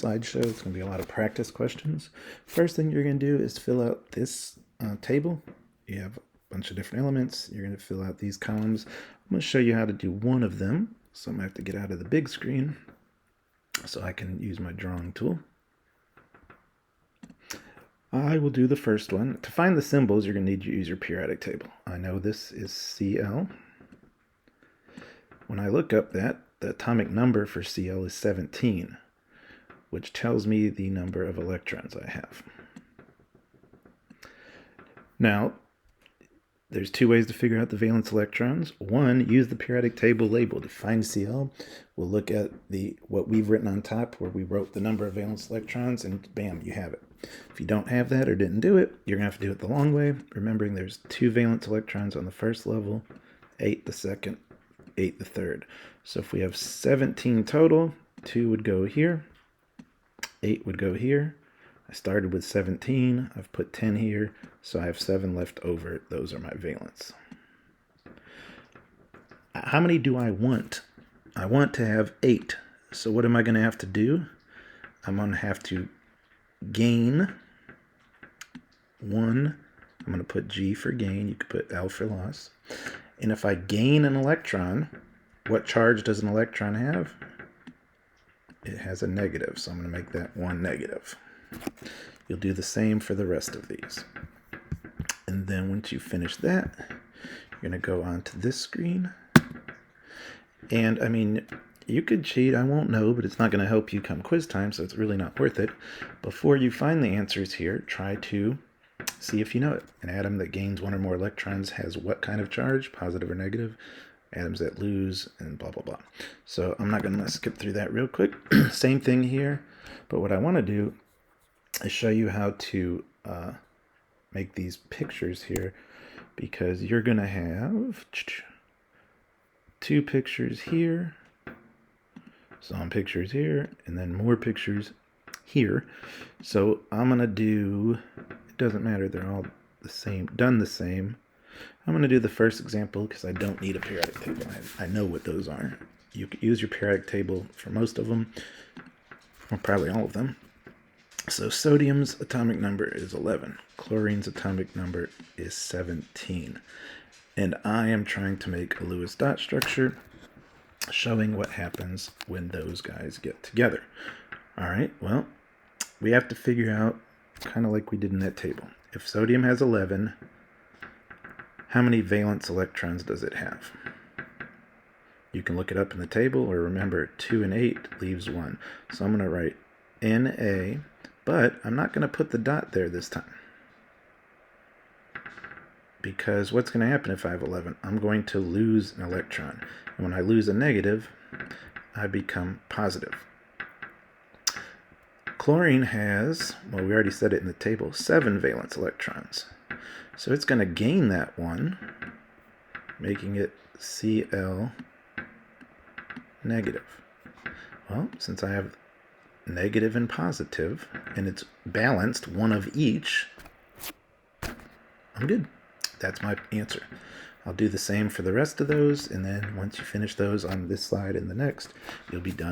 Slideshow. It's going to be a lot of practice questions. First thing you're going to do is fill out this table. You have a bunch of different elements. You're going to fill out these columns. I'm going to show you how to do one of them. So I'm going to have to get out of the big screen so I can use my drawing tool. I will do the first one. To find the symbols, you're going to need to use your periodic table. I know this is Cl. When I look up that, the atomic number for Cl is 17, which tells me the number of electrons I have. Now, there's two ways to figure out the valence electrons. One, use the periodic table label to find Cl. We'll look at what we've written on top where we wrote the number of valence electrons, and bam, you have it. If you don't have that or didn't do it, you're going to have to do it the long way, remembering there's 2 valence electrons on the first level, 8 the second, 8 the third. So if we have 17 total, 2 would go here, 8 would go here. I started with 17, I've put 10 here, so I have 7 left over. Those are my valence. How many do I want? I want to have 8. So what am I going to have to do? I'm going to have to gain 1. I'm going to put G for gain. You could put L for loss. And if I gain an electron, what charge does an electron have? It has a negative, so I'm going to make that 1 negative. You'll do the same for the rest of these. And then once you finish that, you're going to go onto this screen. And I mean, you could cheat, I won't know, but it's not going to help you come quiz time, so it's really not worth it. Before you find the answers here, try to see if you know it. An atom that gains 1 or more electrons has what kind of charge, positive or negative? Atoms that lose, and blah, blah, blah. So I'm not going to skip through that real quick. Same thing here, but what I want to do is show you how to make these pictures here, because you're going to have 2 pictures here, some pictures here, and then more pictures here. So I'm going to do, it doesn't matter, they're all the same, done the same. I'm going to do the first example because I don't need a periodic table. I know what those are. You can use your periodic table for most of them, or probably all of them. So sodium's atomic number is 11. Chlorine's atomic number is 17. And I am trying to make a Lewis dot structure showing what happens when those guys get together. All right, well, we have to figure out, kind of like we did in that table. If sodium has 11, how many valence electrons does it have? You can look it up in the table, or remember 2 and 8 leaves 1. So I'm going to write Na, but I'm not going to put the dot there this time. Because what's going to happen if I have 11? I'm going to lose an electron. And when I lose a negative, I become positive. Chlorine has, well, we already said it in the table, 7 valence electrons. So it's going to gain that 1, making it Cl negative. Well, since I have negative and positive, and it's balanced, 1 of each, I'm good. That's my answer. I'll do the same for the rest of those, and then once you finish those on this slide and the next, you'll be done.